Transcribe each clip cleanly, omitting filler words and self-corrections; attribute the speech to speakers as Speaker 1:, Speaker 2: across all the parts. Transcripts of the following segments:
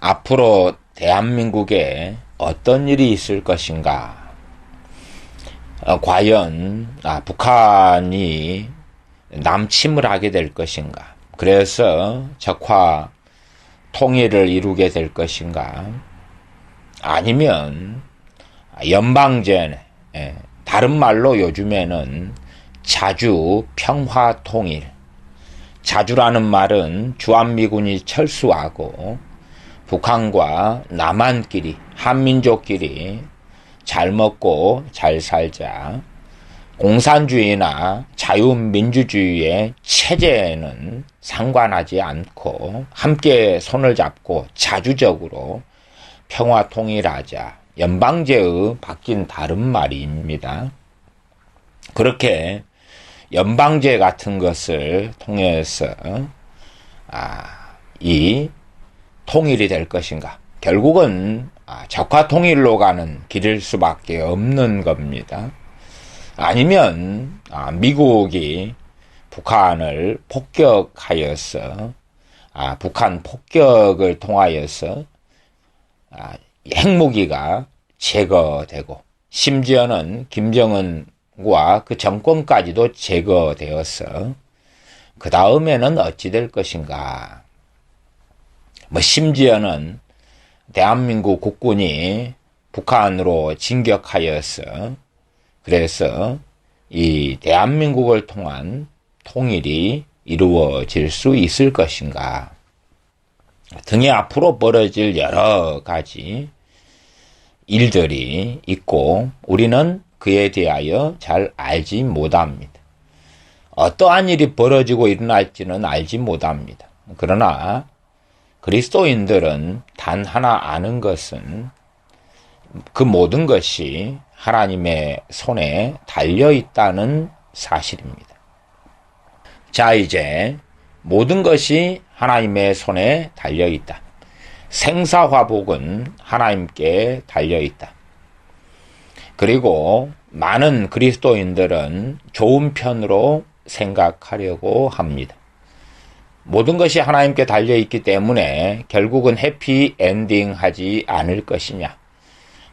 Speaker 1: 앞으로 대한민국에 어떤 일이 있을 것인가? 과연 북한이 남침을 하게 될 것인가? 그래서 적화 통일을 이루게 될 것인가? 아니면 연방제, 다른 말로 요즘에는 자주 평화 통일, 자주라는 말은 주한미군이 철수하고 북한과 남한끼리, 한민족끼리 잘 먹고 잘 살자. 공산주의나 자유민주주의의 체제에는 상관하지 않고 함께 손을 잡고 자주적으로 평화 통일하자. 연방제의 바뀐 다른 말입니다. 그렇게 연방제 같은 것을 통해서 이 통일이 될 것인가? 결국은 적화 통일로 가는 길일 수밖에 없는 겁니다. 아니면 미국이 북한을 폭격하여서 북한 폭격을 통하여서 핵무기가 제거되고 심지어는 김정은과 그 정권까지도 제거되어서 그 다음에는 어찌 될 것인가? 심지어는 대한민국 국군이 북한으로 진격하여서 그래서 이 대한민국을 통한 통일이 이루어질 수 있을 것인가? 등에 앞으로 벌어질 여러 가지 일들이 있고 우리는 그에 대하여 잘 알지 못합니다. 어떠한 일이 벌어지고 일어날지는 알지 못합니다. 그러나 그리스도인들은 단 하나 아는 것은 그 모든 것이 하나님의 손에 달려있다는 사실입니다. 자, 이제 모든 것이 하나님의 손에 달려있다. 생사화복은 하나님께 달려있다. 그리고 많은 그리스도인들은 좋은 편으로 생각하려고 합니다. 모든 것이 하나님께 달려있기 때문에 결국은 해피엔딩 하지 않을 것이냐.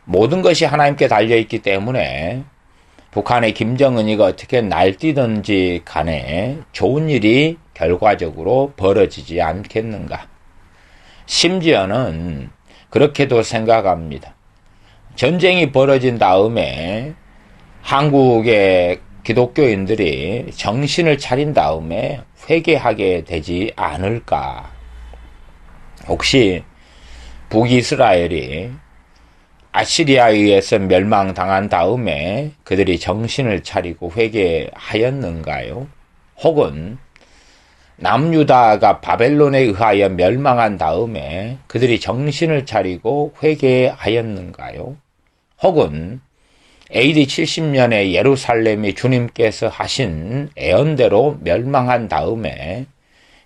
Speaker 1: 모든 것이 하나님께 달려있기 때문에 북한의 김정은이가 어떻게 날뛰든지 간에 좋은 일이 결과적으로 벌어지지 않겠는가. 심지어는 그렇게도 생각합니다. 전쟁이 벌어진 다음에 한국의 기독교인들이 정신을 차린 다음에 회개하게 되지 않을까. 혹시 북이스라엘이 아시리아에 의해서 멸망당한 다음에 그들이 정신을 차리고 회개하였는가요? 혹은 남유다가 바벨론에 의하여 멸망한 다음에 그들이 정신을 차리고 회개하였는가요? 혹은 AD 70년에 예루살렘이 주님께서 하신 예언대로 멸망한 다음에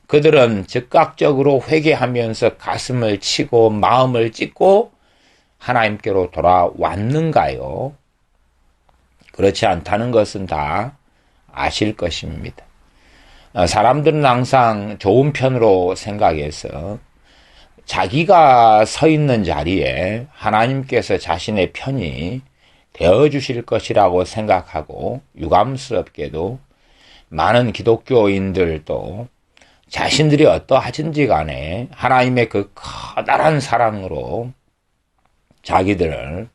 Speaker 1: 그들은 즉각적으로 회개하면서 가슴을 치고 마음을 찢고 하나님께로 돌아왔는가요? 그렇지 않다는 것은 다 아실 것입니다. 사람들은 항상 좋은 편으로 생각해서 자기가 서 있는 자리에 하나님께서 자신의 편이 되어주실 것이라고 생각하고 유감스럽게도 많은 기독교인들도 자신들이 어떠하든지 간에 하나님의 그 커다란 사랑으로 자기들을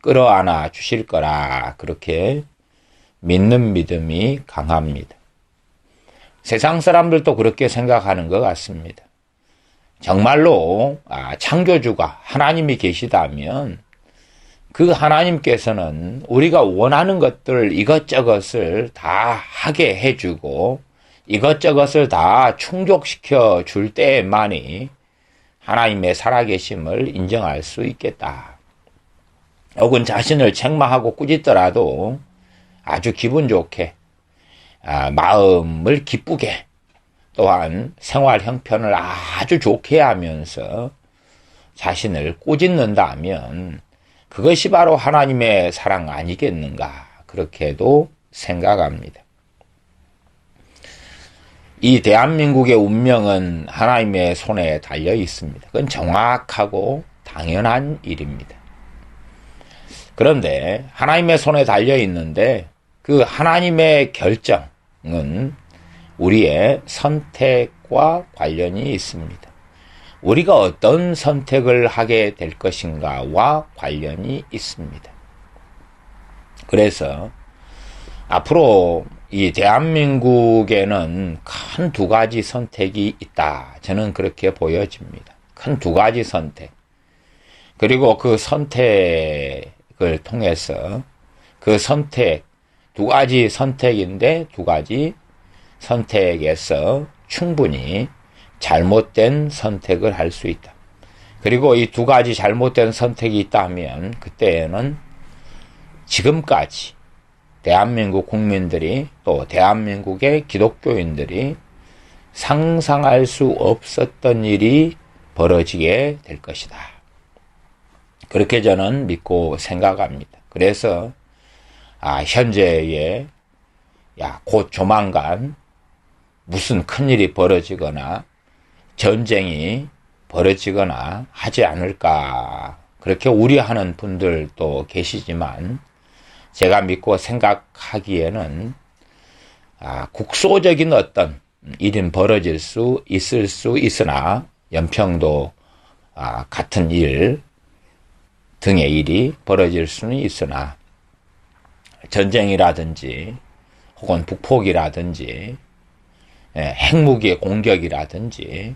Speaker 1: 끌어안아 주실 거라 그렇게 믿는 믿음이 강합니다. 세상 사람들도 그렇게 생각하는 것 같습니다. 정말로 창조주가 하나님이 계시다면 그 하나님께서는 우리가 원하는 것들 이것저것을 다 하게 해주고 이것저것을 다 충족시켜 줄 때만이 하나님의 살아계심을 인정할 수 있겠다. 혹은 자신을 책망하고 꾸짖더라도 아주 기분 좋게 마음을 기쁘게 또한 생활 형편을 아주 좋게 하면서 자신을 꾸짖는다면 그것이 바로 하나님의 사랑 아니겠는가 그렇게도 생각합니다. 이 대한민국의 운명은 하나님의 손에 달려 있습니다. 그건 정확하고 당연한 일입니다. 그런데 하나님의 손에 달려 있는데 그 하나님의 결정은 우리의 선택과 관련이 있습니다. 우리가 어떤 선택을 하게 될 것인가와 관련이 있습니다. 그래서 앞으로 이 대한민국에는 큰 두 가지 선택이 있다. 저는 그렇게 보여집니다. 큰 두 가지 선택. 그리고 그 선택을 통해서 그 선택, 두 가지 선택인데 두 가지 선택에서 충분히 잘못된 선택을 할 수 있다. 그리고 이 두 가지 잘못된 선택이 있다면 그때는 지금까지 대한민국 국민들이 또 대한민국의 기독교인들이 상상할 수 없었던 일이 벌어지게 될 것이다. 그렇게 저는 믿고 생각합니다. 그래서 현재의 곧 조만간 무슨 큰일이 벌어지거나 전쟁이 벌어지거나 하지 않을까 그렇게 우려하는 분들도 계시지만 제가 믿고 생각하기에는 국소적인 어떤 일은 벌어질 수 있을 수 있으나 연평도 같은 일 등의 일이 벌어질 수는 있으나 전쟁이라든지 혹은 북폭이라든지 핵무기의 공격이라든지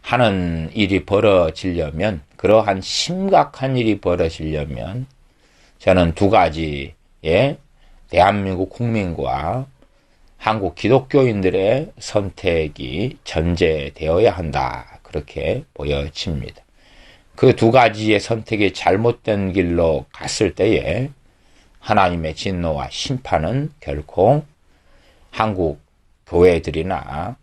Speaker 1: 하는 일이 벌어지려면 그러한 심각한 일이 벌어지려면 저는 두 가지의 대한민국 국민과 한국 기독교인들의 선택이 전제되어야 한다. 그렇게 보여집니다. 그 두 가지의 선택이 잘못된 길로 갔을 때에 하나님의 진노와 심판은 결코 한국 교회들이나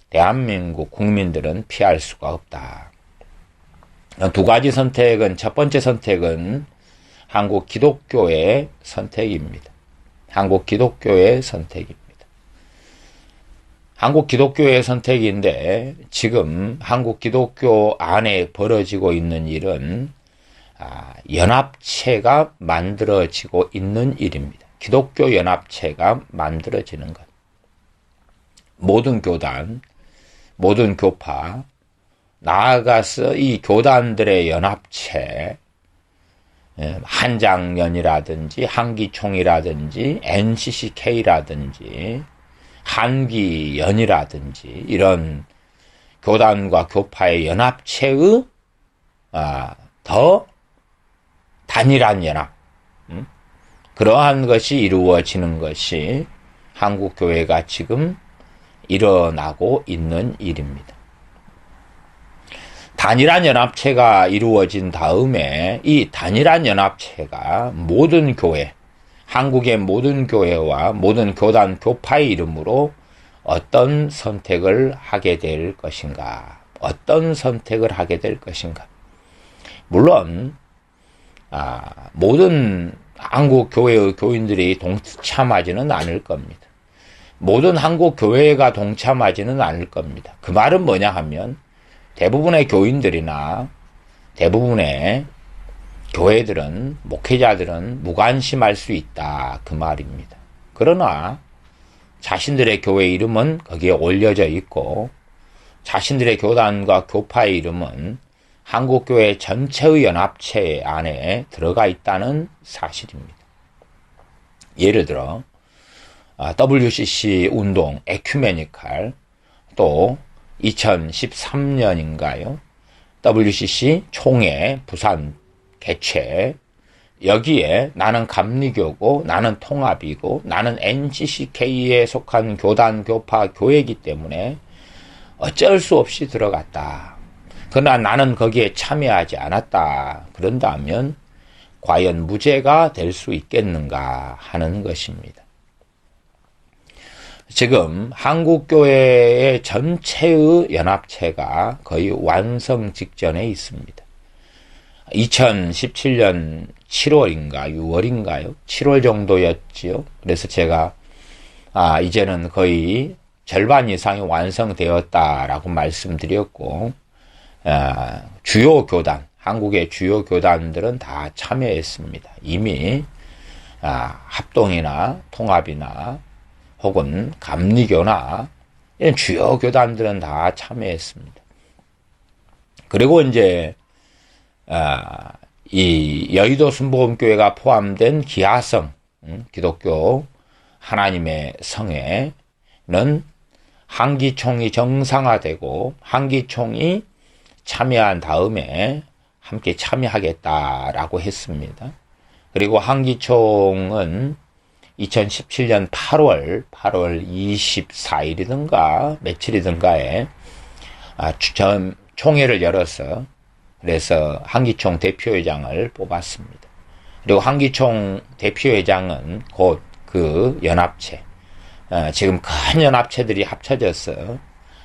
Speaker 1: 대한민국 국민들은 피할 수가 없다. 두 가지 선택은 첫 번째 선택은 한국 기독교의 선택입니다. 한국 기독교의 선택입니다. 한국 기독교의 선택인데 지금 한국 기독교 안에 벌어지고 있는 일은 연합체가 만들어지고 있는 일입니다. 기독교 연합체가 만들어지는 것. 모든 교단, 모든 교파, 나아가서 이 교단들의 연합체, 한장년이라든지 한기총이라든지 NCCK라든지 한기연이라든지 이런 교단과 교파의 연합체의 더 단일한 연합, 그러한 것이 이루어지는 것이 한국교회가 지금 일어나고 있는 일입니다. 단일한 연합체가 이루어진 다음에 이 단일한 연합체가 모든 교회, 한국의 모든 교회와 모든 교단, 교파의 이름으로 어떤 선택을 하게 될 것인가? 어떤 선택을 하게 될 것인가? 물론 모든 한국 교회의 교인들이 동참하지는 않을 겁니다. 모든 한국 교회가 동참하지는 않을 겁니다. 그 말은 뭐냐 하면 대부분의 교인들이나 대부분의 교회들은, 목회자들은 무관심할 수 있다. 그 말입니다. 그러나 자신들의 교회 이름은 거기에 올려져 있고 자신들의 교단과 교파의 이름은 한국교회 전체의 연합체 안에 들어가 있다는 사실입니다. 예를 들어 WCC 운동, 에큐메니칼, 또 2013년인가요? WCC 총회 부산 개최, 여기에 나는 감리교고 나는 통합이고 나는 NCCK에 속한 교단, 교파, 교회이기 때문에 어쩔 수 없이 들어갔다. 그러나 나는 거기에 참여하지 않았다. 그런다면 과연 무죄가 될 수 있겠는가 하는 것입니다. 지금 한국교회의 전체의 연합체가 거의 완성 직전에 있습니다. 2017년 7월인가 6월인가요? 7월 정도였지요. 그래서 제가 이제는 거의 절반 이상이 완성되었다라고 말씀드렸고, 주요 교단, 한국의 주요 교단들은 다 참여했습니다. 이미 합동이나 통합이나 혹은 감리교나 이런 주요 교단들은 다 참여했습니다. 그리고 이제 이 여의도 순복음교회가 포함된 기하성 기독교 하나님의 성회는 한기총이 정상화되고 한기총이 참여한 다음에 함께 참여하겠다라고 했습니다. 그리고 한기총은 2017년 8월 24일이든가 며칠이든가에 총회를 열어서 그래서 한기총 대표회장을 뽑았습니다. 그리고 한기총 대표회장은 곧 그 연합체, 지금 큰 연합체들이 합쳐져서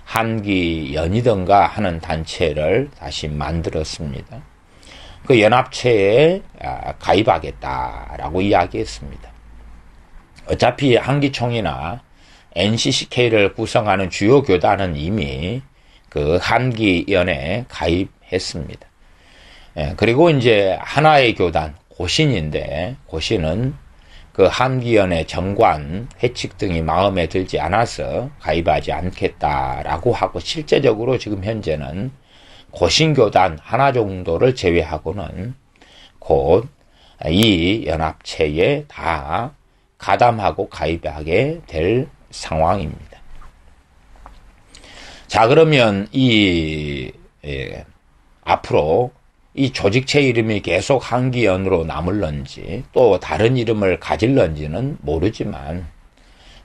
Speaker 1: 한기연이든가 하는 단체를 다시 만들었습니다. 그 연합체에 가입하겠다라고 이야기했습니다. 어차피 한기총이나 NCCK를 구성하는 주요 교단은 이미 그 한기연에 가입했습니다. 그리고 이제 하나의 교단, 고신인데, 고신은 그 한기연의 정관, 회칙 등이 마음에 들지 않아서 가입하지 않겠다라고 하고, 실제적으로 지금 현재는 고신교단 하나 정도를 제외하고는 곧 이 연합체에 다 가담하고 가입하게 될 상황입니다. 자, 그러면 앞으로 이 조직체 이름이 계속 한기연으로 남을런지 또 다른 이름을 가질런지는 모르지만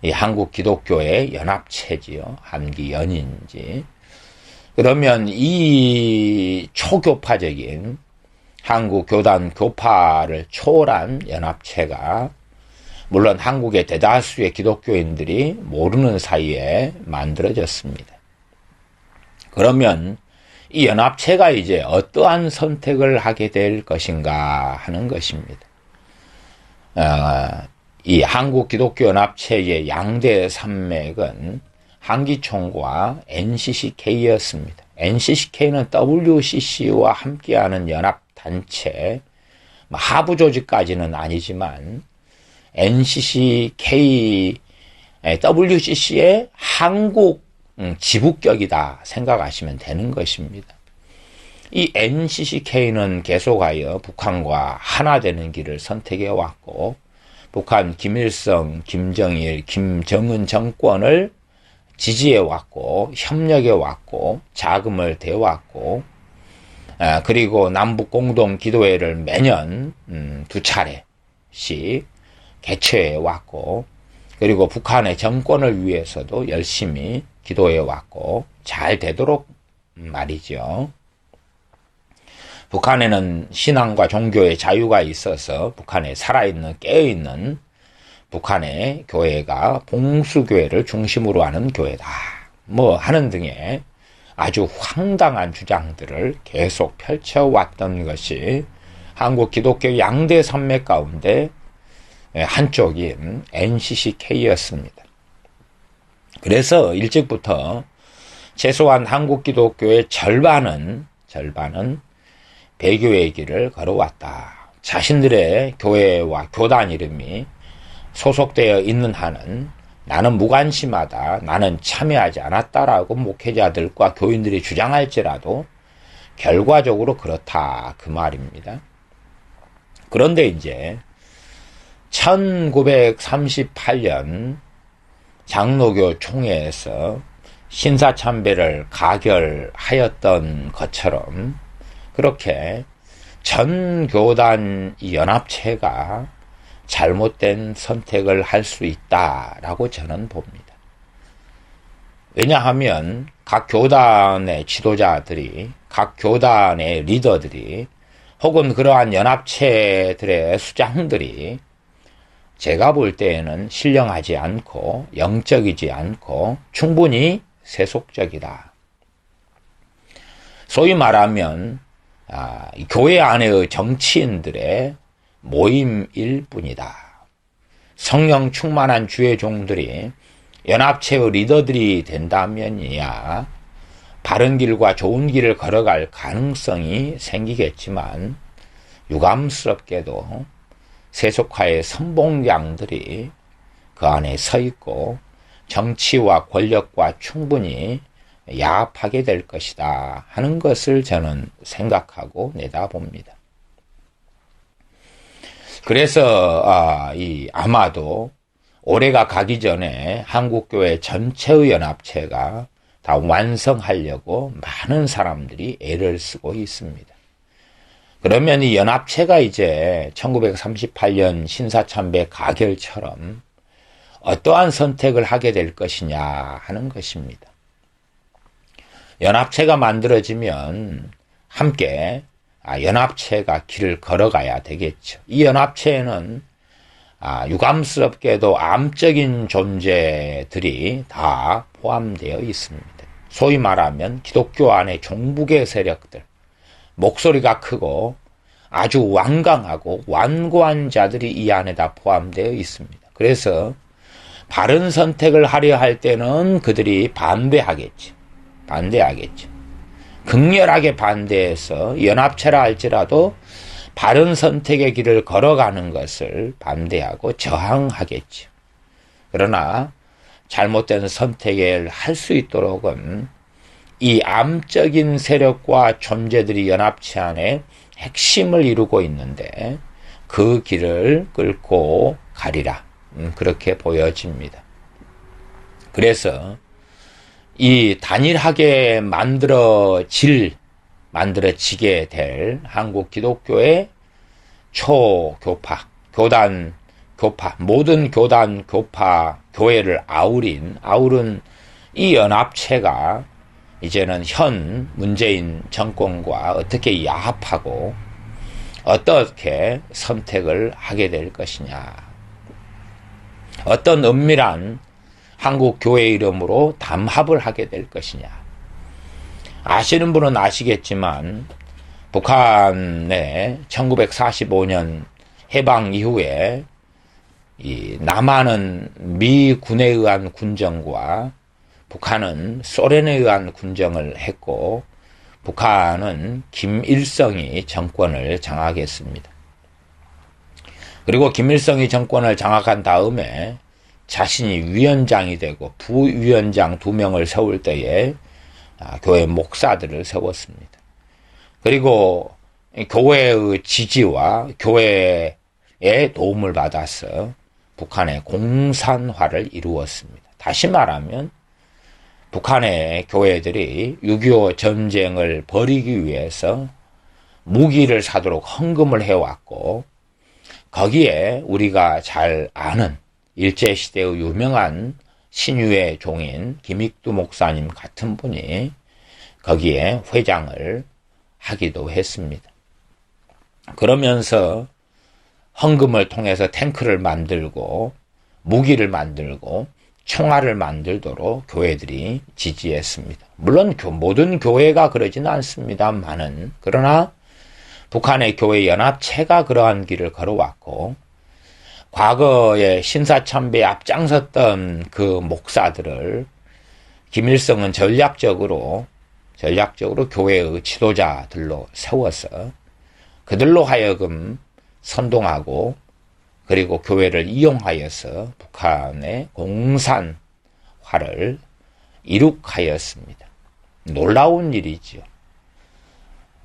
Speaker 1: 이 한국 기독교의 연합체지요. 한기연인지. 그러면 이 초교파적인 한국 교단 교파를 초월한 연합체가 물론 한국의 대다수의 기독교인들이 모르는 사이에 만들어졌습니다. 그러면 이 연합체가 이제 어떠한 선택을 하게 될 것인가 하는 것입니다. 이 한국 기독교 연합체의 양대 산맥은 한기총과 NCCK였습니다. NCCK는 WCC와 함께하는 연합단체, 하부 조직까지는 아니지만 NCCK, WCC의 한국 지부격이다 생각하시면 되는 것입니다. 이 NCCK는 계속하여 북한과 하나 되는 길을 선택해 왔고, 북한 김일성, 김정일, 김정은 정권을 지지해 왔고, 협력해 왔고, 자금을 대왔고, 그리고 남북 공동 기도회를 매년 2차례씩 개최해 왔고, 그리고 북한의 정권을 위해서도 열심히 기도해 왔고, 잘 되도록 말이죠. 북한에는 신앙과 종교의 자유가 있어서 북한에 살아있는, 깨어있는 북한의 교회가 봉수교회를 중심으로 하는 교회다. 하는 등의 아주 황당한 주장들을 계속 펼쳐왔던 것이 한국 기독교 양대 산맥 가운데 한쪽인 NCCK였습니다. 그래서 일찍부터 최소한 한국 기독교의 절반은 배교의 길을 걸어왔다. 자신들의 교회와 교단 이름이 소속되어 있는 한은 나는 무관심하다, 나는 참여하지 않았다라고 목회자들과 교인들이 주장할지라도 결과적으로 그렇다, 그 말입니다. 그런데 이제 1938년 장로교 총회에서 신사참배를 가결하였던 것처럼 그렇게 전 교단 연합체가 잘못된 선택을 할 수 있다라고 저는 봅니다. 왜냐하면 각 교단의 지도자들이, 각 교단의 리더들이 혹은 그러한 연합체들의 수장들이 제가 볼 때에는 신령하지 않고 영적이지 않고 충분히 세속적이다. 소위 말하면 교회 안의 정치인들의 모임일 뿐이다. 성령 충만한 주의 종들이 연합체의 리더들이 된다면이야 바른 길과 좋은 길을 걸어갈 가능성이 생기겠지만 유감스럽게도 세속화의 선봉장들이 그 안에 서 있고 정치와 권력과 충분히 야합하게 될 것이다 하는 것을 저는 생각하고 내다봅니다. 그래서 아마도 올해가 가기 전에 한국교회 전체의 연합체가 다 완성하려고 많은 사람들이 애를 쓰고 있습니다. 그러면 이 연합체가 이제 1938년 신사참배 가결처럼 어떠한 선택을 하게 될 것이냐 하는 것입니다. 연합체가 만들어지면 함께 연합체가 길을 걸어가야 되겠죠. 이 연합체에는 유감스럽게도 암적인 존재들이 다 포함되어 있습니다. 소위 말하면 기독교 안의 종북의 세력들, 목소리가 크고 아주 완강하고 완고한 자들이 이 안에 다 포함되어 있습니다. 그래서 바른 선택을 하려 할 때는 그들이 반대하겠죠. 극렬하게 반대해서 연합체라 할지라도 바른 선택의 길을 걸어가는 것을 반대하고 저항하겠죠. 그러나 잘못된 선택을 할 수 있도록은 이 암적인 세력과 존재들이 연합체 안에 핵심을 이루고 있는데 그 길을 끌고 가리라. 그렇게 보여집니다. 그래서 이 단일하게 만들어지게 될 한국 기독교의 초교파, 교파, 모든 교파, 교회를 아우른 이 연합체가 이제는 현 문재인 정권과 어떻게 야합하고 어떻게 선택을 하게 될 것이냐. 어떤 은밀한 한국 교회 이름으로 담합을 하게 될 것이냐. 아시는 분은 아시겠지만 북한의 1945년 해방 이후에 이 남한은 미군에 의한 군정과 북한은 소련에 의한 군정을 했고 북한은 김일성이 정권을 장악했습니다. 그리고 김일성이 정권을 장악한 다음에 자신이 위원장이 되고 부위원장 2명을 세울 때에 교회 목사들을 세웠습니다. 그리고 교회의 지지와 교회의 도움을 받아서 북한의 공산화를 이루었습니다. 다시 말하면 북한의 교회들이 6.25 전쟁을 벌이기 위해서 무기를 사도록 헌금을 해왔고 거기에 우리가 잘 아는 일제시대의 유명한 신유의 종인 김익두 목사님 같은 분이 거기에 회장을 하기도 했습니다. 그러면서 헌금을 통해서 탱크를 만들고 무기를 만들고 총알을 만들도록 교회들이 지지했습니다. 물론 모든 교회가 그러지는 않습니다만은 그러나 북한의 교회 연합체가 그러한 길을 걸어왔고 과거에 신사참배에 앞장섰던 그 목사들을 김일성은 전략적으로 교회의 지도자들로 세워서 그들로 하여금 선동하고 그리고 교회를 이용하여서 북한의 공산화를 이룩하였습니다. 놀라운 일이죠.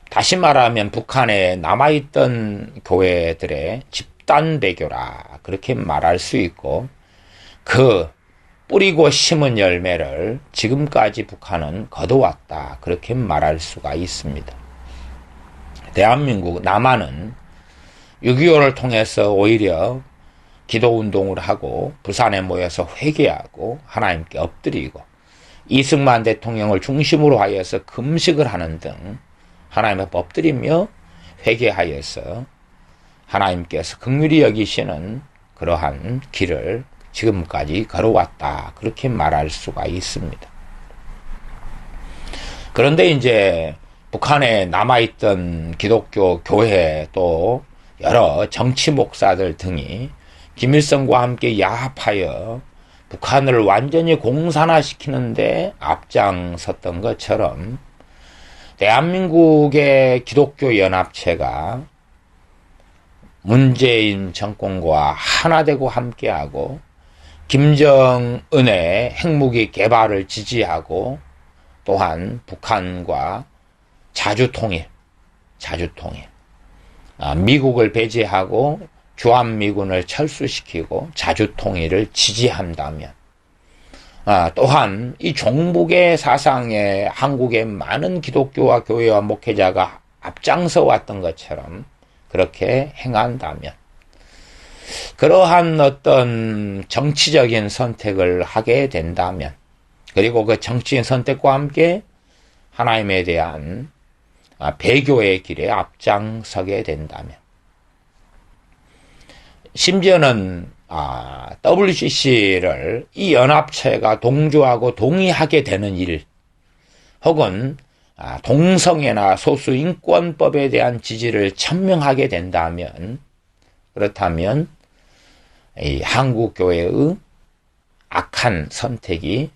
Speaker 1: 다시 말하면 북한에 남아있던 교회들의 집단 배교라 그렇게 말할 수 있고 그 뿌리고 심은 열매를 지금까지 북한은 거둬왔다 그렇게 말할 수가 있습니다. 대한민국 남한은 6.25를 통해서 오히려 기도운동을 하고 부산에 모여서 회개하고 하나님께 엎드리고 이승만 대통령을 중심으로 하여서 금식을 하는 등 하나님 앞에 엎드리며 회개하여서 하나님께서 긍휼히 여기시는 그러한 길을 지금까지 걸어왔다 그렇게 말할 수가 있습니다. 그런데 이제 북한에 남아있던 기독교 교회 또 여러 정치 목사들 등이 김일성과 함께 야합하여 북한을 완전히 공산화시키는데 앞장섰던 것처럼 대한민국의 기독교 연합체가 문재인 정권과 하나되고 함께하고 김정은의 핵무기 개발을 지지하고 또한 북한과 자주통일, 미국을 배제하고 주한미군을 철수시키고 자주통일을 지지한다면, 또한 이 종북의 사상에 한국의 많은 기독교와 교회와 목회자가 앞장서 왔던 것처럼 그렇게 행한다면, 그러한 어떤 정치적인 선택을 하게 된다면, 그리고 그 정치인 선택과 함께 하나님에 대한 배교의 길에 앞장서게 된다면, 심지어는 WCC를 이 연합체가 동조하고 동의하게 되는 일, 혹은 동성애나 소수인권법에 대한 지지를 천명하게 된다면, 그렇다면 이 한국교회의 악한 선택이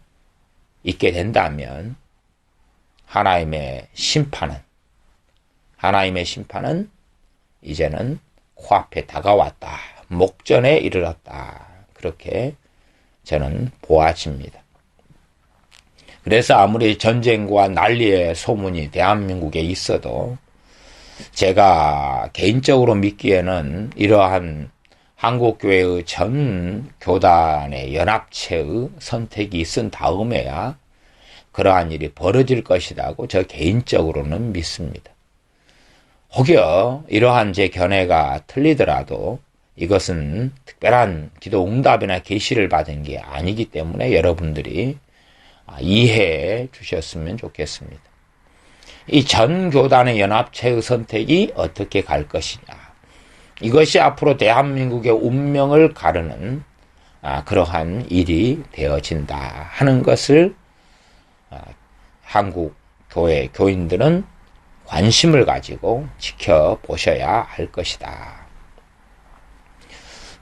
Speaker 1: 있게 된다면 하나님의 심판은 이제는 코앞에 다가왔다. 목전에 이르렀다. 그렇게 저는 보아집니다. 그래서 아무리 전쟁과 난리의 소문이 대한민국에 있어도 제가 개인적으로 믿기에는 이러한 한국교회의 전 교단의 연합체의 선택이 있은 다음에야 그러한 일이 벌어질 것이라고 저 개인적으로는 믿습니다. 혹여 이러한 제 견해가 틀리더라도 이것은 특별한 기도 응답이나 계시를 받은 게 아니기 때문에 여러분들이 이해해 주셨으면 좋겠습니다. 이 전 교단의 연합체의 선택이 어떻게 갈 것이냐, 이것이 앞으로 대한민국의 운명을 가르는 그러한 일이 되어진다 하는 것을 한국 교회 교인들은 관심을 가지고 지켜보셔야 할 것이다.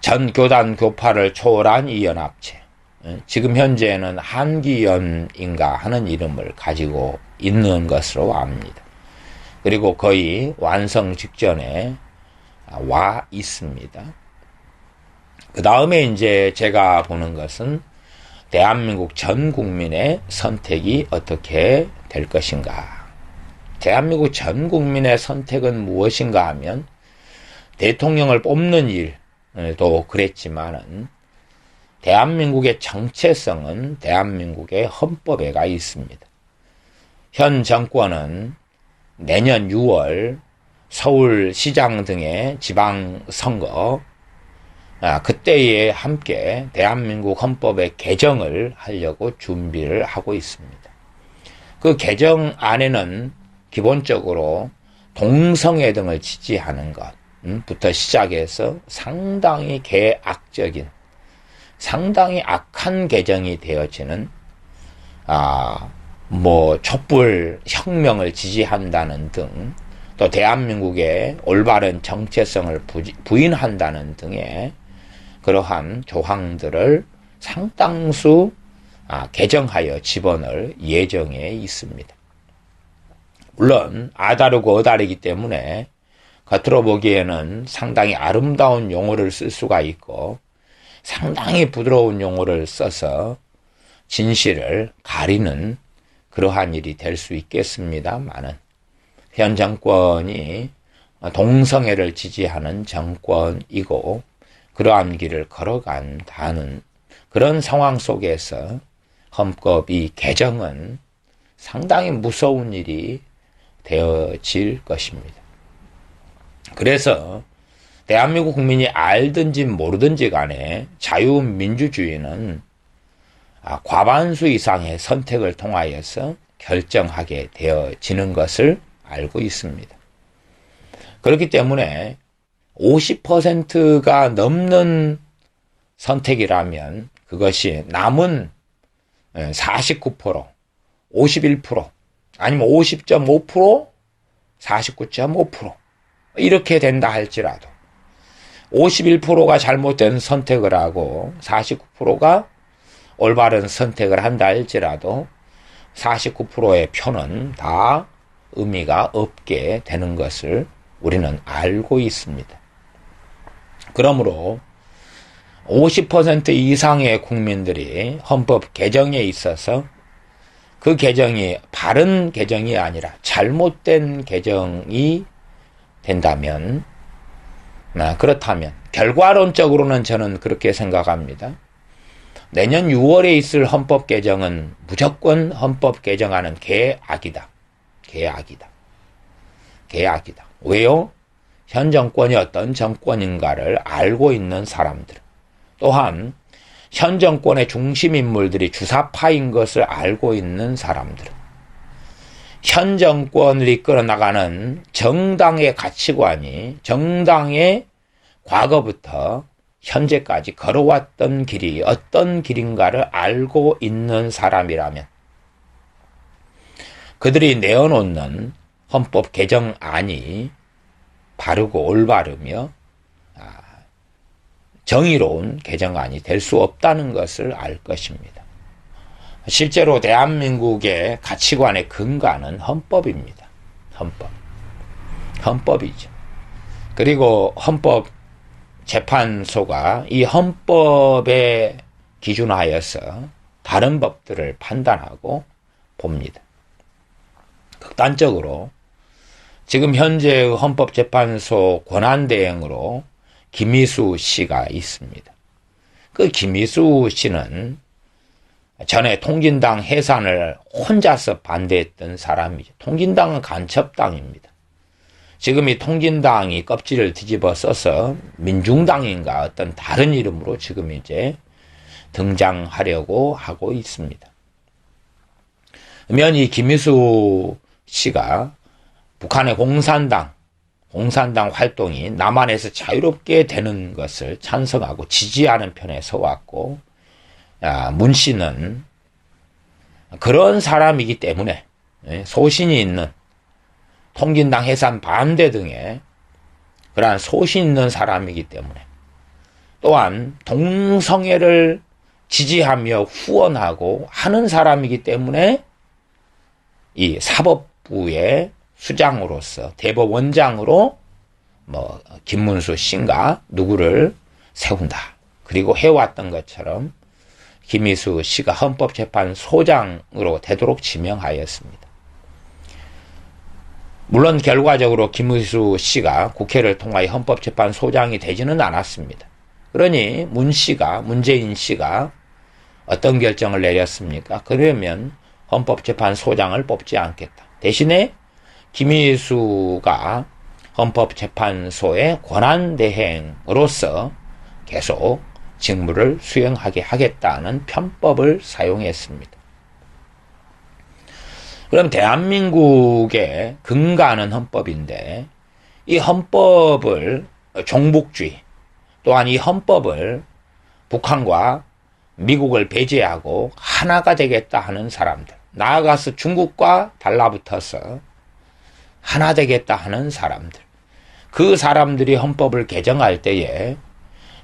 Speaker 1: 전 교단 교파를 초월한 이 연합체, 지금 현재는 한기연인가 하는 이름을 가지고 있는 것으로 압니다. 그리고 거의 완성 직전에 와 있습니다. 그 다음에 이제 제가 보는 것은 대한민국 전 국민의 선택이 어떻게 될 것인가. 대한민국 전 국민의 선택은 무엇인가 하면 대통령을 뽑는 일도 그랬지만은 대한민국의 정체성은 대한민국의 헌법에가 있습니다. 현 정권은 내년 6월 서울시장 등의 지방선거, 그때에 함께 대한민국 헌법의 개정을 하려고 준비를 하고 있습니다. 그 개정 안에는 기본적으로 동성애 등을 지지하는 것부터 시작해서 상당히 개악적인, 상당히 악한 개정이 되어지는 촛불 혁명을 지지한다는 등, 또 대한민국의 올바른 정체성을 부인한다는 등의 그러한 조항들을 상당수 개정하여 집어넣을 예정에 있습니다. 물론 아다르고 어다르기 때문에 겉으로 보기에는 상당히 아름다운 용어를 쓸 수가 있고 상당히 부드러운 용어를 써서 진실을 가리는 그러한 일이 될 수 있겠습니다마는, 현 정권이 동성애를 지지하는 정권이고 그러한 길을 걸어간다는 그런 상황 속에서 헌법 이 개정은 상당히 무서운 일이 되어질 것입니다. 그래서 대한민국 국민이 알든지 모르든지 간에 자유민주주의는 과반수 이상의 선택을 통하여서 결정하게 되어지는 것을 알고 있습니다. 그렇기 때문에 50%가 넘는 선택이라면 그것이 남은 49%, 51%, 아니면 50.5%, 49.5% 이렇게 된다 할지라도 51%가 잘못된 선택을 하고 49%가 올바른 선택을 한다 할지라도 49%의 표는 다 의미가 없게 되는 것을 우리는 알고 있습니다. 그러므로 50% 이상의 국민들이 헌법 개정에 있어서 그 개정이 바른 개정이 아니라 잘못된 개정이 된다면, 그렇다면 결과론적으로는 저는 그렇게 생각합니다. 내년 6월에 있을 헌법 개정은 무조건 헌법 개정하는 개악이다. 개악이다. 왜요? 현 정권이 어떤 정권인가를 알고 있는 사람들, 또한 현 정권의 중심 인물들이 주사파인 것을 알고 있는 사람들, 현 정권을 이끌어 나가는 정당의 가치관이 정당의 과거부터 현재까지 걸어왔던 길이 어떤 길인가를 알고 있는 사람이라면 그들이 내어놓는 헌법 개정안이 바르고 올바르며 정의로운 개정안이 될 수 없다는 것을 알 것입니다. 실제로 대한민국의 가치관의 근간은 헌법입니다. 헌법이죠. 그리고 헌법재판소가 이 헌법에 기준하여서 다른 법들을 판단하고 봅니다. 극단적으로 지금 현재의 헌법재판소 권한대행으로 김희수 씨가 있습니다. 그 김희수 씨는 전에 통진당 해산을 혼자서 반대했던 사람이죠. 통진당은 간첩당입니다. 지금 이 통진당이 껍질을 뒤집어 써서 민중당인가 어떤 다른 이름으로 지금 이제 등장하려고 하고 있습니다. 그러면 이 김희수 씨가 북한의 공산당 활동이 남한에서 자유롭게 되는 것을 찬성하고 지지하는 편에 서왔고, 문 씨는 그런 사람이기 때문에 소신이 있는 통진당 해산 반대 등의 그러한 소신 있는 사람이기 때문에, 또한 동성애를 지지하며 후원하고 하는 사람이기 때문에 이 사법부의 수장으로서 대법원장으로 김문수 씨인가 누구를 세운다. 그리고 해왔던 것처럼 김희수 씨가 헌법재판소장으로 되도록 지명하였습니다. 물론 결과적으로 김희수 씨가 국회를 통하여 헌법재판소장이 되지는 않았습니다. 그러니 문재인 씨가 어떤 결정을 내렸습니까? 그러면 헌법재판소장을 뽑지 않겠다. 대신에 김희수가 헌법재판소의 권한대행으로서 계속 직무를 수행하게 하겠다는 편법을 사용했습니다. 그럼 대한민국의 근간은 헌법인데, 이 헌법을 종북주의, 또한 이 헌법을 북한과 미국을 배제하고 하나가 되겠다 하는 사람들, 나아가서 중국과 달라붙어서 하나 되겠다 하는 사람들, 그 사람들이 헌법을 개정할 때에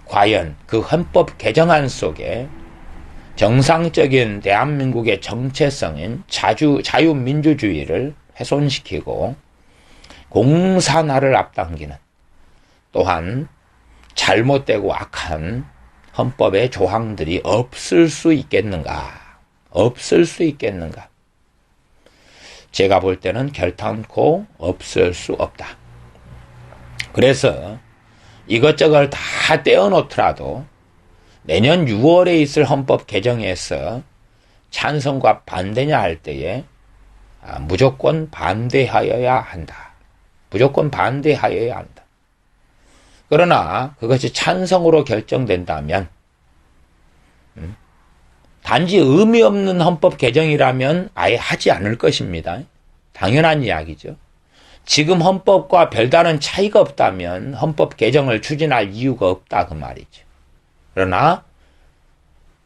Speaker 1: 과연 그 헌법 개정안 속에 정상적인 대한민국의 정체성인 자유민주주의를 훼손시키고 공산화를 앞당기는, 또한 잘못되고 악한 헌법의 조항들이 없을 수 있겠는가? 제가 볼 때는 결탄코 없을 수 없다. 그래서 이것저것 다 떼어놓더라도 내년 6월에 있을 헌법 개정에서 찬성과 반대냐 할 때에 무조건 반대하여야 한다. 그러나 그것이 찬성으로 결정된다면, 단지 의미 없는 헌법 개정이라면 아예 하지 않을 것입니다. 당연한 이야기죠. 지금 헌법과 별다른 차이가 없다면 헌법 개정을 추진할 이유가 없다 그 말이죠. 그러나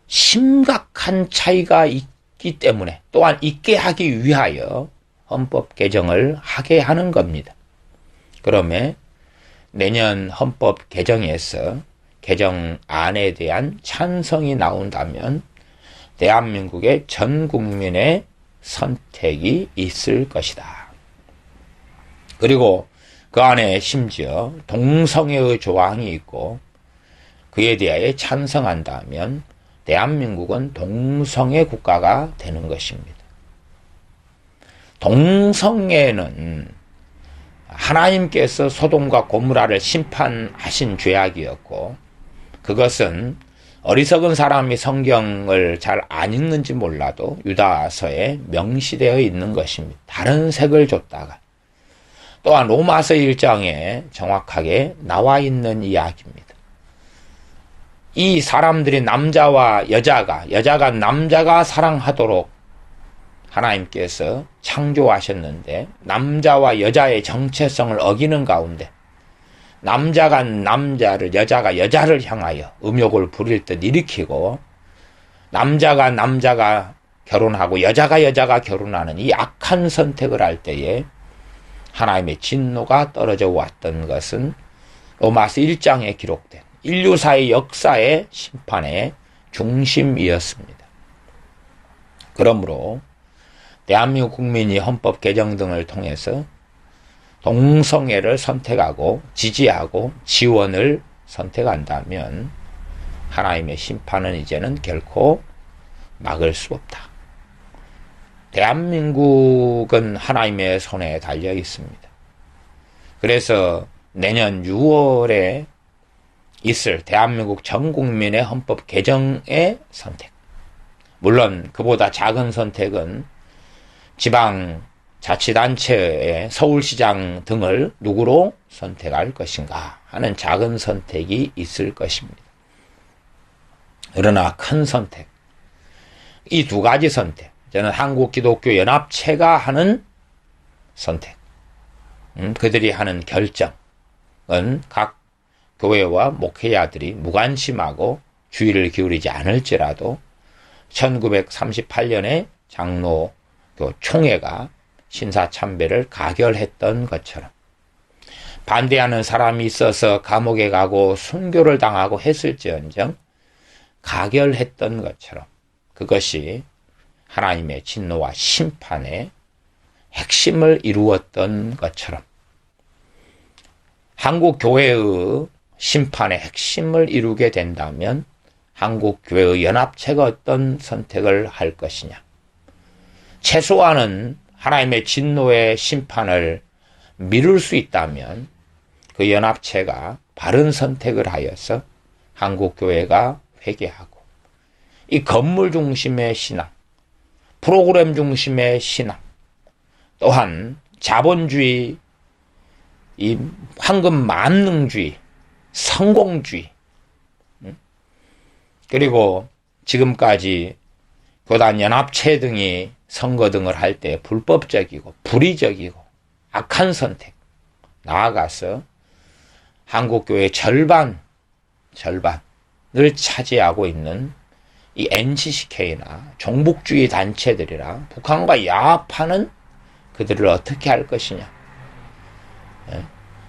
Speaker 1: 심각한 차이가 있기 때문에, 또한 있게 하기 위하여 헌법 개정을 하게 하는 겁니다. 그러면 내년 헌법 개정에서 개정안에 대한 찬성이 나온다면 대한민국의 전 국민의 선택이 있을 것이다. 그리고 그 안에 심지어 동성애의 조항이 있고 그에 대하여 찬성한다면 대한민국은 동성애 국가가 되는 것입니다. 동성애는 하나님께서 소돔과 고무라를 심판하신 죄악이었고 그것은 어리석은 사람이 성경을 잘 안 읽는지 몰라도 유다서에 명시되어 있는 것입니다. 다른 색을 줬다가 또한 로마서 1장에 정확하게 나와 있는 이야기입니다. 이 사람들이 남자와 여자가 남자가 사랑하도록 하나님께서 창조하셨는데 남자와 여자의 정체성을 어기는 가운데 남자가 남자를 여자가 여자를 향하여 음욕을 부릴 듯 일으키고 남자가 결혼하고 여자가 결혼하는 이 악한 선택을 할 때에 하나님의 진노가 떨어져 왔던 것은 로마서 1장에 기록된 인류사의 역사의 심판의 중심이었습니다. 그러므로 대한민국 국민이 헌법 개정 등을 통해서 동성애를 선택하고 지지하고 지원을 선택한다면 하나님의 심판은 이제는 결코 막을 수 없다. 대한민국은 하나님의 손에 달려 있습니다. 그래서 내년 6월에 있을 대한민국 전 국민의 헌법 개정의 선택. 물론 그보다 작은 선택은 지방자치단체의 서울시장 등을 누구로 선택할 것인가 하는 작은 선택이 있을 것입니다. 그러나 큰 선택, 이 두 가지 선택, 저는 한국기독교연합체가 하는 선택, 그들이 하는 결정은 각 교회와 목회자들이 무관심하고 주의를 기울이지 않을지라도 1938년에 장로교 총회가 신사참배를 가결했던 것처럼 반대하는 사람이 있어서 감옥에 가고 순교를 당하고 했을지언정 가결했던 것처럼 그것이 하나님의 진노와 심판의 핵심을 이루었던 것처럼 한국교회의 심판의 핵심을 이루게 된다면 한국교회의 연합체가 어떤 선택을 할 것이냐. 최소한은 하나님의 진노의 심판을 미룰 수 있다면 그 연합체가 바른 선택을 하여서 한국교회가 회개하고 이 건물 중심의 신앙, 프로그램 중심의 신앙, 또한 자본주의, 이 황금 만능주의, 성공주의, 그리고 지금까지 교단연합체 등이 선거 등을 할 때 불법적이고 불의적이고 악한 선택, 나아가서 한국교회의 절반을 차지하고 있는 이 NCCK나 종북주의 단체들이라 북한과 야합하는 그들을 어떻게 할 것이냐.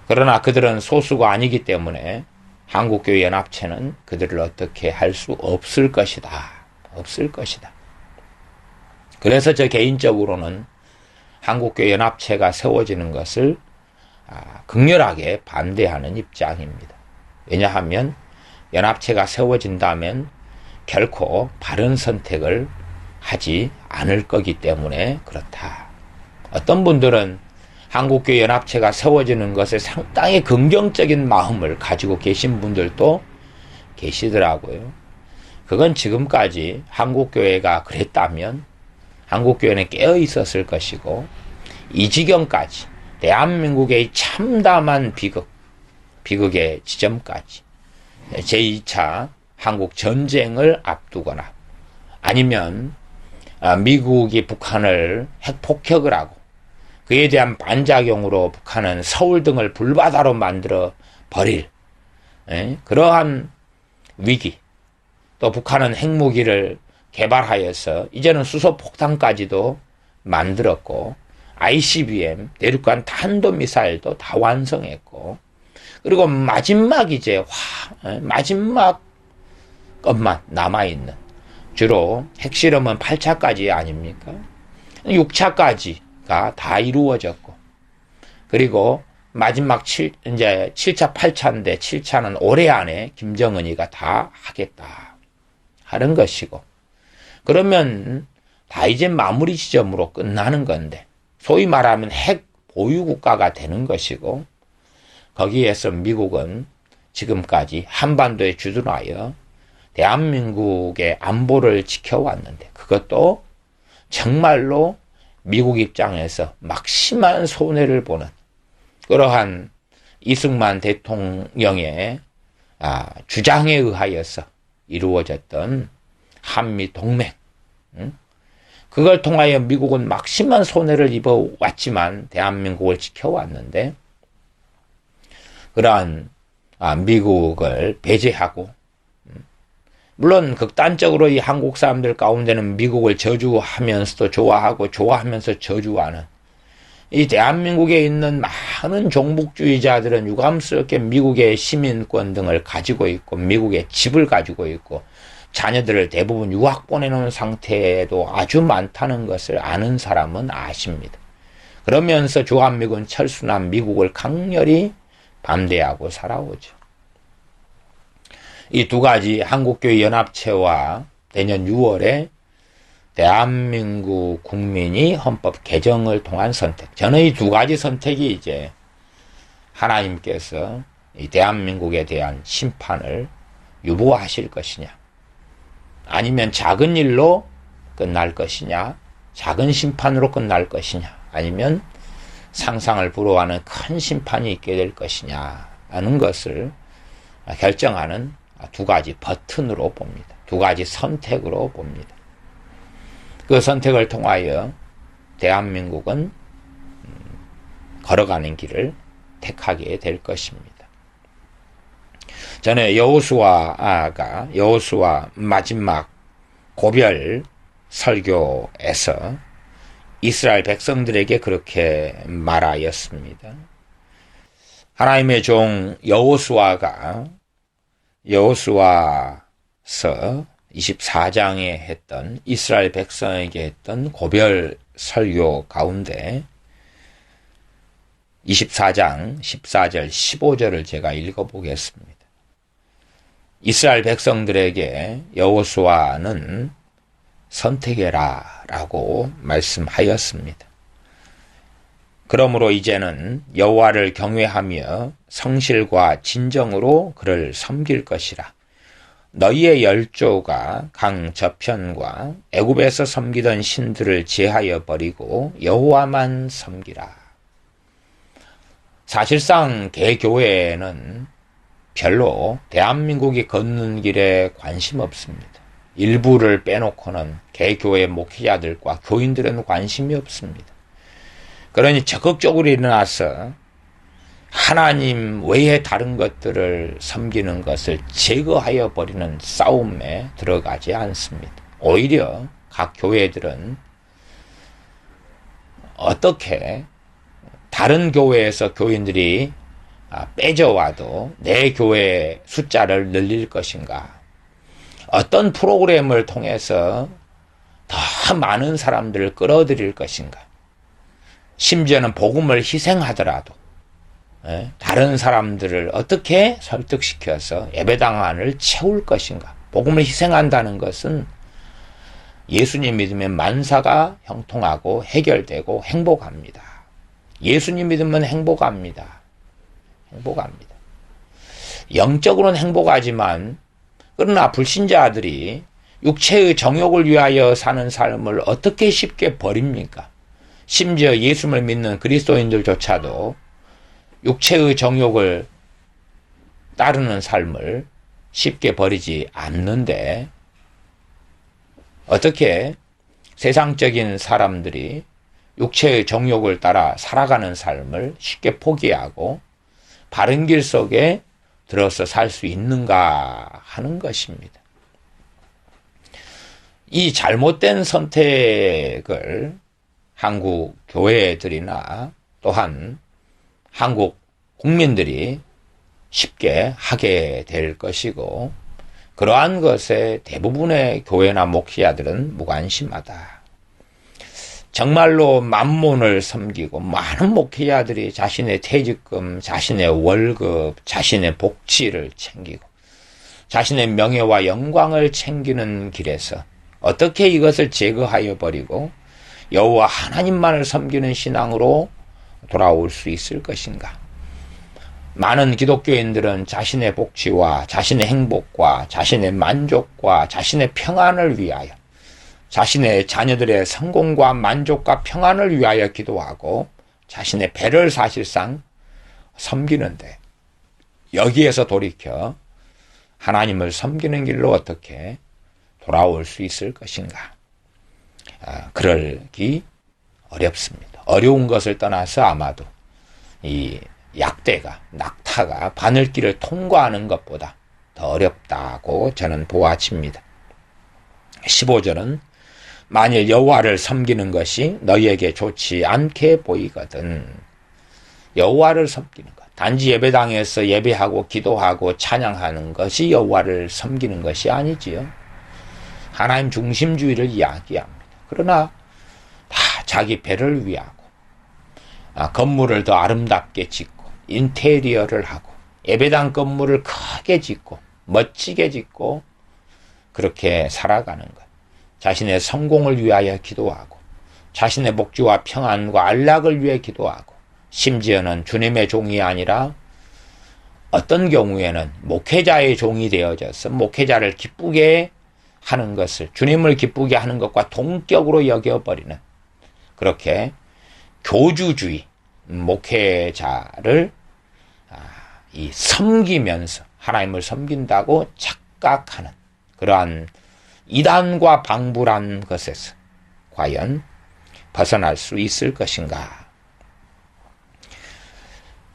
Speaker 1: 그러나 그들은 소수가 아니기 때문에 한국교회 연합체는 그들을 어떻게 할 수 없을 것이다. 없을 것이다. 그래서 저 개인적으로는 한국교회 연합체가 세워지는 것을 극렬하게 반대하는 입장입니다. 왜냐하면 연합체가 세워진다면 결코 바른 선택을 하지 않을 거기 때문에 그렇다. 어떤 분들은 한국교회 연합체가 세워지는 것에 상당히 긍정적인 마음을 가지고 계신 분들도 계시더라고요. 그건 지금까지 한국교회가 그랬다면 한국교회는 깨어 있었을 것이고 이 지경까지 대한민국의 참담한 비극의 지점까지 제2차 한국 전쟁을 앞두거나 아니면 미국이 북한을 핵폭격을 하고 그에 대한 반작용으로 북한은 서울 등을 불바다로 만들어 버릴 그러한 위기, 또 북한은 핵무기를 개발하여서 이제는 수소폭탄까지도 만들었고 ICBM 대륙간 탄도미사일도 다 완성했고 그리고 마지막 것만 남아있는 주로 핵실험은 8차까지 아닙니까? 6차까지가 다 이루어졌고, 그리고 마지막 이제 7차, 8차인데 7차는 올해 안에 김정은이가 다 하겠다 하는 것이고, 그러면 다 이제 마무리 지점으로 끝나는 건데, 소위 말하면 핵 보유국가가 되는 것이고, 거기에서 미국은 지금까지 한반도에 주둔하여 대한민국의 안보를 지켜왔는데, 그것도 정말로 미국 입장에서 막심한 손해를 보는 그러한 이승만 대통령의 주장에 의하여서 이루어졌던 한미 동맹, 그걸 통하여 미국은 막심한 손해를 입어왔지만 대한민국을 지켜왔는데, 그러한 미국을 배제하고, 물론 극단적으로 이 한국 사람들 가운데는 미국을 저주하면서도 좋아하고 좋아하면서 저주하는 이 대한민국에 있는 많은 종북주의자들은 유감스럽게 미국의 시민권 등을 가지고 있고 미국의 집을 가지고 있고 자녀들을 대부분 유학 보내놓은 상태에도 아주 많다는 것을 아는 사람은 아십니다. 그러면서 주한미군 철수난 미국을 강렬히 반대하고 살아오죠. 이 두 가지 한국교회연합체와 내년 6월에 대한민국 국민이 헌법 개정을 통한 선택. 저는 이 두 가지 선택이 이제 하나님께서 이 대한민국에 대한 심판을 유보하실 것이냐, 아니면 작은 일로 끝날 것이냐, 작은 심판으로 끝날 것이냐, 아니면 상상을 불허하는 큰 심판이 있게 될 것이냐 하는 것을 결정하는 두 가지 버튼으로 봅니다. 두 가지 선택으로 봅니다. 그 선택을 통하여 대한민국은 걸어가는 길을 택하게 될 것입니다. 전에 여호수아 마지막 고별 설교에서 이스라엘 백성들에게 그렇게 말하였습니다. 하나님의 종 여호수아서 24장에 했던 이스라엘 백성에게 했던 고별 설교 가운데 24장 14절 15절을 제가 읽어보겠습니다. 이스라엘 백성들에게 여호수아는 선택해라 라고 말씀하였습니다. 그러므로 이제는 여호와를 경외하며 성실과 진정으로 그를 섬길 것이라. 너희의 열조가 강 저편과 애굽에서 섬기던 신들을 제하여 버리고 여호와만 섬기라. 사실상 개교회는 별로 대한민국이 걷는 길에 관심 없습니다. 일부를 빼놓고는 개교회 목회자들과 교인들은 관심이 없습니다. 그러니 적극적으로 일어나서 하나님 외에 다른 것들을 섬기는 것을 제거하여 버리는 싸움에 들어가지 않습니다. 오히려 각 교회들은 어떻게 다른 교회에서 교인들이 빼져와도 내 교회 숫자를 늘릴 것인가, 어떤 프로그램을 통해서 더 많은 사람들을 끌어들일 것인가, 심지어는 복음을 희생하더라도 다른 사람들을 어떻게 설득시켜서 예배당 안을 채울 것인가. 복음을 희생한다는 것은 예수님 믿으면 만사가 형통하고 해결되고 행복합니다. 예수님 믿으면 행복합니다. 행복합니다. 영적으로는 행복하지만 그러나 불신자들이 육체의 정욕을 위하여 사는 삶을 어떻게 쉽게 버립니까? 심지어 예수를 믿는 그리스도인들조차도 육체의 정욕을 따르는 삶을 쉽게 버리지 않는데 어떻게 세상적인 사람들이 육체의 정욕을 따라 살아가는 삶을 쉽게 포기하고 바른 길 속에 들어서 살 수 있는가 하는 것입니다. 이 잘못된 선택을 한국 교회들이나 또한 한국 국민들이 쉽게 하게 될 것이고, 그러한 것에 대부분의 교회나 목회자들은 무관심하다. 정말로 만몬을 섬기고 많은 목회자들이 자신의 퇴직금, 자신의 월급, 자신의 복지를 챙기고 자신의 명예와 영광을 챙기는 길에서 어떻게 이것을 제거하여 버리고 여호와 하나님만을 섬기는 신앙으로 돌아올 수 있을 것인가? 많은 기독교인들은 자신의 복지와 자신의 행복과 자신의 만족과 자신의 평안을 위하여 자신의 자녀들의 성공과 만족과 평안을 위하여 기도하고 자신의 배를 사실상 섬기는데 여기에서 돌이켜 하나님을 섬기는 길로 어떻게 돌아올 수 있을 것인가? 그러기 어렵습니다. 어려운 것을 떠나서 아마도 이 약대가, 낙타가 바늘길을 통과하는 것보다 더 어렵다고 저는 보아집니다. 15절은 만일 여호와를 섬기는 것이 너희에게 좋지 않게 보이거든. 여호와를 섬기는 것. 단지 예배당에서 예배하고 기도하고 찬양하는 것이 여호와를 섬기는 것이 아니지요. 하나님 중심주의를 이야기합니다. 그러나 다 자기 배를 위하고 건물을 더 아름답게 짓고 인테리어를 하고 예배당 건물을 크게 짓고 멋지게 짓고 그렇게 살아가는 것. 자신의 성공을 위하여 기도하고 자신의 복지와 평안과 안락을 위해 기도하고 심지어는 주님의 종이 아니라 어떤 경우에는 목회자의 종이 되어져서 목회자를 기쁘게 하는 것을 주님을 기쁘게 하는 것과 동격으로 여겨버리는 그렇게 교주주의 목회자를 섬기면서 하나님을 섬긴다고 착각하는 그러한 이단과 방불한 것에서 과연 벗어날 수 있을 것인가?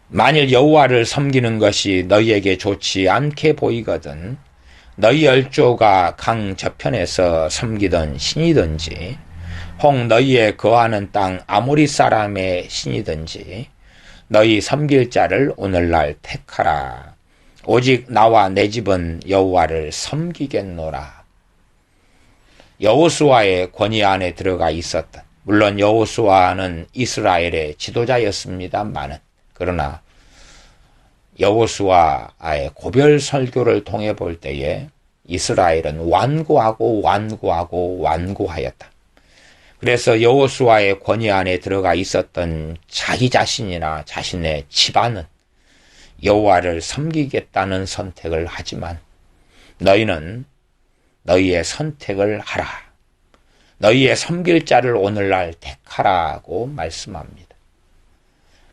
Speaker 1: 만일 여호와를 섬기는 것이 너희에게 좋지 않게 보이거든 너희 열조가 강 저편에서 섬기던 신이든지 혹 너희의 거하는 땅 아모리 사람의 신이든지 너희 섬길 자를 오늘날 택하라. 오직 나와 내 집은 여호와를 섬기겠노라. 여호수아의 권위 안에 들어가 있었던 물론 여호수아는 이스라엘의 지도자였습니다마는 그러나 여호수아의 고별 설교를 통해 볼 때에 이스라엘은 완고하고 완고하였다. 그래서 여호수아의 권위 안에 들어가 있었던 자기 자신이나 자신의 집안은 여호와를 섬기겠다는 선택을 하지만 너희는 너희의 선택을 하라. 너희의 섬길 자를 오늘날 택하라고 말씀합니다.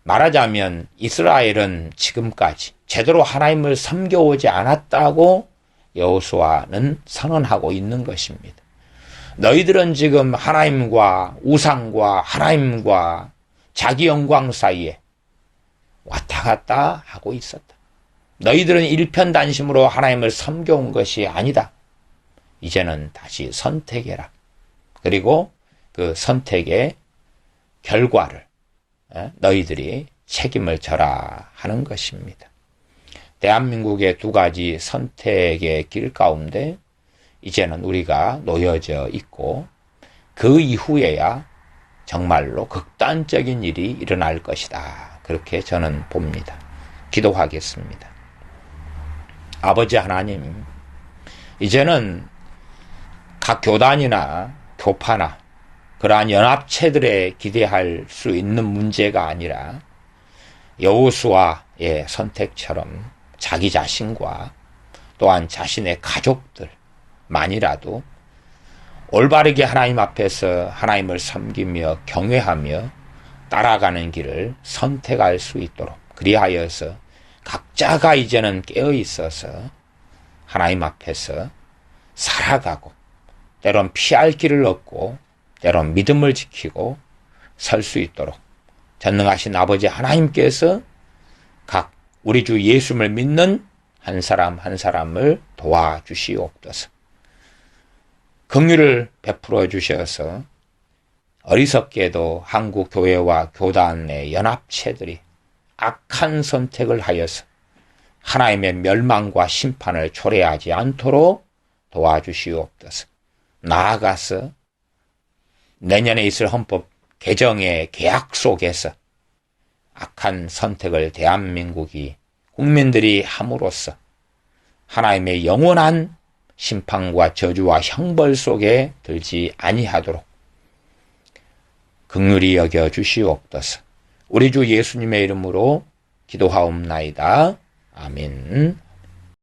Speaker 1: 말하자면 이스라엘은 지금까지 제대로 하나님을 섬겨오지 않았다고 여호수아는 선언하고 있는 것입니다. 너희들은 지금 하나님과 우상과 하나님과 자기 영광 사이에 왔다 갔다 하고 있었다. 너희들은 일편단심으로 하나님을 섬겨온 것이 아니다. 이제는 다시 선택해라. 그리고 그 선택의 결과를 너희들이 책임을 져라 하는 것입니다. 대한민국의 두 가지 선택의 길 가운데 이제는 우리가 놓여져 있고 그 이후에야 정말로 극단적인 일이 일어날 것이다. 그렇게 저는 봅니다. 기도하겠습니다. 아버지 하나님, 이제는 각 교단이나 교파나 그러한 연합체들에 기대할 수 있는 문제가 아니라 여호수아의 선택처럼 자기 자신과 또한 자신의 가족들만이라도 올바르게 하나님 앞에서 하나님을 섬기며 경외하며 따라가는 길을 선택할 수 있도록 그리하여서 각자가 이제는 깨어 있어서 하나님 앞에서 살아가고 때론 피할 길을 얻고 때론 믿음을 지키고 설 수 있도록 전능하신 아버지 하나님께서 각 우리 주 예수를 믿는 한 사람 한 사람을 도와주시옵소서. 긍휼을 베풀어 주셔서 어리석게도 한국 교회와 교단의 연합체들이 악한 선택을 하여서 하나님의 멸망과 심판을 초래하지 않도록 도와주시옵소서. 나아가서 내년에 있을 헌법 개정의 계약 속에서 악한 선택을 대한민국이 국민들이 함으로써 하나님의 영원한 심판과 저주와 형벌 속에 들지 아니하도록 긍휼히 여겨 주시옵소서. 우리 주 예수님의 이름으로 기도하옵나이다. 아멘.